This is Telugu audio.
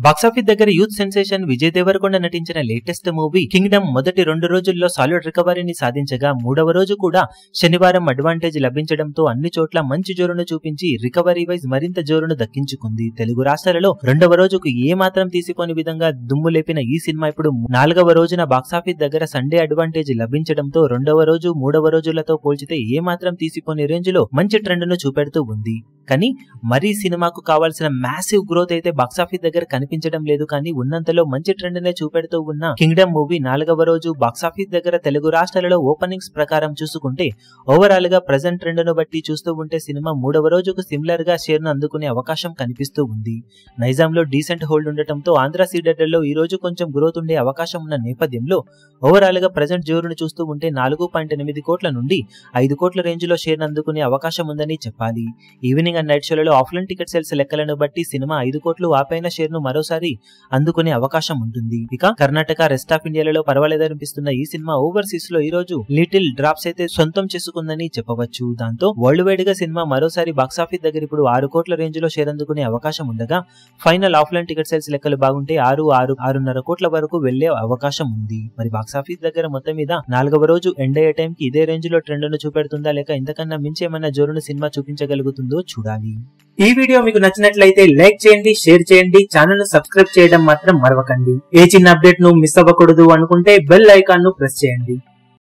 బాక్సాఫీస్ దగ్గర యూత్ సెన్సేషన్ విజయ్ దేవరకొండ నటించిన లేటెస్ట్ మూవీ కింగ్డమ్ మొదటి 2 రోజుల్లో సాలిడ్ రికవరీని సాధించగా మూడవ రోజు కూడా శనివారం అడ్వాంటేజ్ లభించడంతో అన్ని చోట్ల మంచి జోరును చూపించి రికవరీ వైజ్ మరింత జోరును దక్కించుకుంది. తెలుగు రాష్ట్రాలలో రెండవ రోజుకు ఏ మాత్రం తీసిపోని విధంగా దుమ్ము లేపిన ఈ సినిమా ఇప్పుడు 4వ రోజున బాక్సాఫీస్ దగ్గర సండే అడ్వాంటేజ్ లభించడంతో రెండవ రోజు మూడవ రోజులతో పోల్చితే ఏ మాత్రం తీసిపోని రేంజ్ లో మంచి ట్రెండ్ ను చూపెడుతూ ఉంది. కానీ మరీ సినిమాకు కావాల్సిన మ్యాసివ్ గ్రోత్ అయితే బాక్సాఫీస్ దగ్గర కనిపించడం లేదు. కానీ ఉన్నంతలో మంచి ట్రెండ్ నే చూపెడుతూ ఉన్న కింగ్డమ్ మూవీ 4వ రోజు బాక్సాఫీస్ దగ్గర తెలుగు రాష్ట్రాలలో ఓపెనింగ్స్ ప్రకారం చూసుకుంటే ఓవరాల్ గా ప్రెజెంట్ ట్రెండ్ ను బట్టి చూస్తూ ఉంటే సినిమా 3వ రోజుకు సిమిలర్ గా షేర్ ను అందుకునే అవకాశం కనిపిస్తూ ఉంది. నైజాంలో డీసెంట్ హోల్డ్ ఉండటంతో ఆంధ్ర సీడెడ్లలో ఈ రోజు కొంచెం గ్రోత్ ఉండే అవకాశం ఉన్న నేపథ్యంలో ఓవరాల్ గా ప్రెజెంట్ జోరును చూస్తూ ఉంటే 4.8 కోట్ల నుండి 5 కోట్ల రేంజ్ లో షేర్ అందుకునే అవకాశం ఉందని చెప్పాలి. ఈవినింగ్ అండ్ నైట్ షోలలో ఆఫ్లైన్ టికెట్ సేల్స్ లెక్కలను బట్టి సినిమా 5 కోట్లు ఆపైన షేర్ ను మరోసారి అందుకునే అవకాశం ఉంటుంది. ఇక కర్ణాటక రెస్ట్ ఆఫ్ ఇండియాలలో పర్వాలేదనిపిస్తున్న ఈ సినిమా ఓవర్సీస్ లో ఈ రోజు లిటిల్ డ్రాప్స్ అయితే సొంతం చేసుకుందని చెప్పవచ్చు. దాంతో వరల్డ్ వైడ్ గా సినిమా మరోసారి బాక్సాఫీస్ దగ్గర ఇప్పుడు 6 కోట్ల రేంజ్ లో షేర్ అందుకునే అవకాశం ఉండగా ఫైనల్ ఆఫ్లైన్ టికెట్ సేల్స్ లెక్కలు బాగుంటే 6.5 కోట్ల వరకు వెళ్లే అవకాశం ఉంది. మరి బాక్సాఫీస్ దగ్గర మొత్తం మీద 4వ రోజు ఎండ్ అయ్యే టైం కి ఇదే రేంజ్ లో ట్రెండ్ ను చూపెడుతుందా లేక ఇంతకన్నా మించి ఏమైనా జోరును సినిమా చూపించగలుగుతుందో చూడాలి. ఈ వీడియో మీకు నచ్చినట్లయితే లైక్ చేయండి, షేర్ చేయండి, ఛానల్ ను సబ్స్క్రైబ్ చేయడం మాత్రం మరవకండి. ఏ చిన్న అప్డేట్ ను మిస్ అవ్వకూడదు అనుకుంటే బెల్ ఐకాన్ ను ప్రెస్ చేయండి.